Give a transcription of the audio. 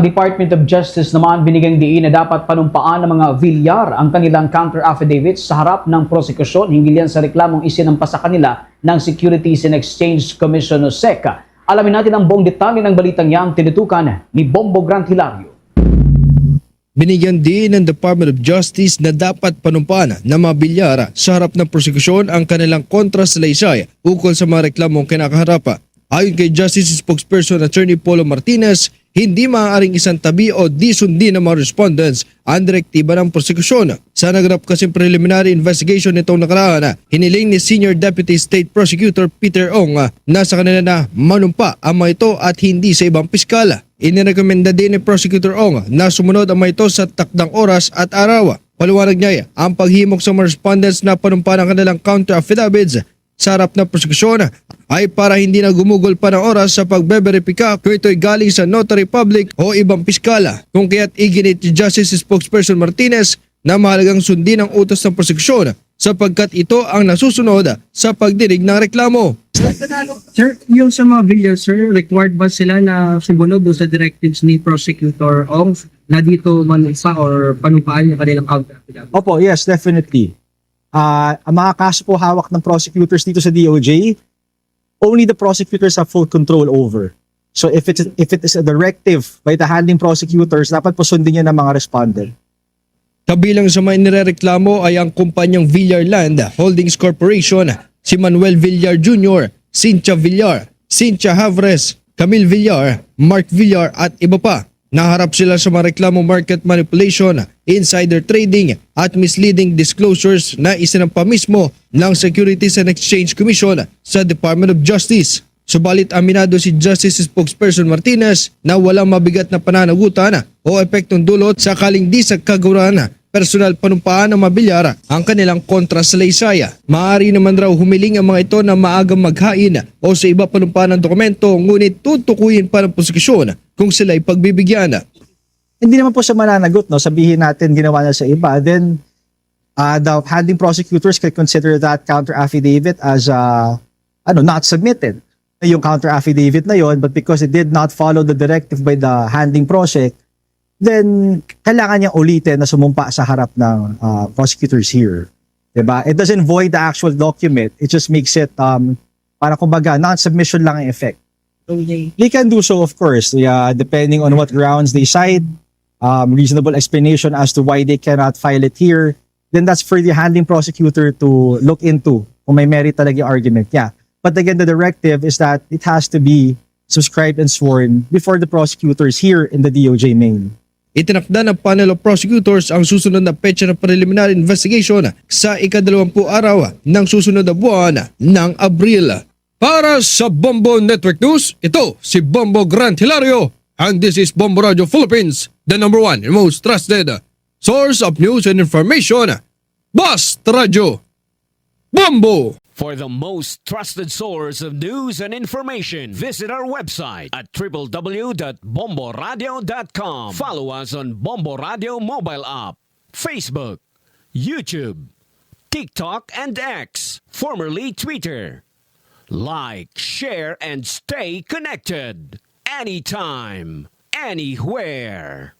Department of Justice naman binigyang diin na dapat panumpaan ng mga Villar ang kanilang counter affidavits sa harap ng prosekusyon hinggil yan sa reklamong isinampa sa kanila ng Securities and Exchange Commission o SEC. Alamin natin ang buong detalye ng balitang yan tinutukan ni Bombo Grant Hilario. Binigyan din ng Department of Justice na dapat panumpaan ng mga Villar sa harap ng prosekusyon ang kanilang kontrasalaysay ukol sa mga reklamong kinakaharap. Ayon kay Justice Spokesperson Attorney Polo Martinez, hindi maaaring isang tabi o di sundin ng mga respondents ang direktiba ng prosekusyon. Sa naganap kasing preliminary investigation nitong nakaraan, hiniling ni Senior Deputy State Prosecutor Peter Ong na sa kanila na manumpa ang mga ito at hindi sa ibang piskal. Inirekomenda din ni Prosecutor Ong na sumunod ang mga ito sa takdang oras at araw. Paliwanag niya ang paghimok sa mga respondents na panumpa ng kanilang counter affidavits sa harap ng prosekusyon ay para hindi na gumugol pa ng oras sa pagbeberipika kung ito'y galing sa notary public o ibang piskala. Kung kaya't iginit ni Justice Spokesperson Martinez na mahalagang sundin ang utos ng prosekusyon sapagkat ito ang nasusunod sa pagdinig ng reklamo. Sir, yung sa mga Villar, sir, required ba sila na sumunod sa directives ni Prosecutor Ong na dito manumpa or panumpaan yung kanilang counter affidavit? Opo, yes, definitely. Ang mga kaso po hawak ng prosecutors dito sa DOJ, only the prosecutors have full control over. So if it is a directive by the handling prosecutors, dapat po sundin niya ng mga respondent. Kabilang sa mga inireklamo ay ang kumpanyang Villar Land Holdings Corporation, si Manuel Villar Jr., Cynthia Villar, Cynthia Havres, Camille Villar, Mark Villar at iba pa. Naharap sila sa mga reklamo market manipulation, insider trading at misleading disclosures na isinampa mismo ng Securities and Exchange Commission sa Department of Justice. Subalit aminado si Justice Spokesperson Martinez na walang mabigat na pananagutan o epektong dulot sakaling di sa kagawaran personal panumpaan ng mga Villar ang kanilang kontrasalaysay. Maaari naman raw humiling ang mga ito na maagang maghain o sa iba panumpaan ng dokumento ngunit tutukuyin pa ng prosekusyon kung sila'y pagbibigyan. Hindi naman po siya mananagot, no? Sabihin natin ginawa niya sa iba. Then, the handling prosecutors can consider that counter affidavit as not submitted. Yung counter affidavit na yon, but because it did not follow the directive by the handling project, then kailangan niyang ulitin na sumumpa sa harap ng prosecutors here. Diba? It doesn't void the actual document. It just makes it, para kumbaga, non-submission lang ang effect. They can do so, of course, depending on what grounds they cite, reasonable explanation as to why they cannot file it here, then that's for the handling prosecutor to look into kung may merit talaga yung argument niya. But again, the directive is that it has to be subscribed and sworn before the prosecutors here in the DOJ main. Itinakda ng panel of prosecutors ang susunod na petsa ng preliminary investigation sa ika-20 araw ng susunod na buwan ng Abril. Para sa Bombo Network News, ito si Bombo Grant Hilario and this is Bombo Radio Philippines, the #1 and most trusted source of news and information. Basta Radio Bombo! For the most trusted source of news and information, visit our website at www.bomboradio.com. Follow us on Bombo Radio mobile app, Facebook, YouTube, TikTok, and X, formerly Twitter. Like, share, and stay connected. Anytime, anywhere.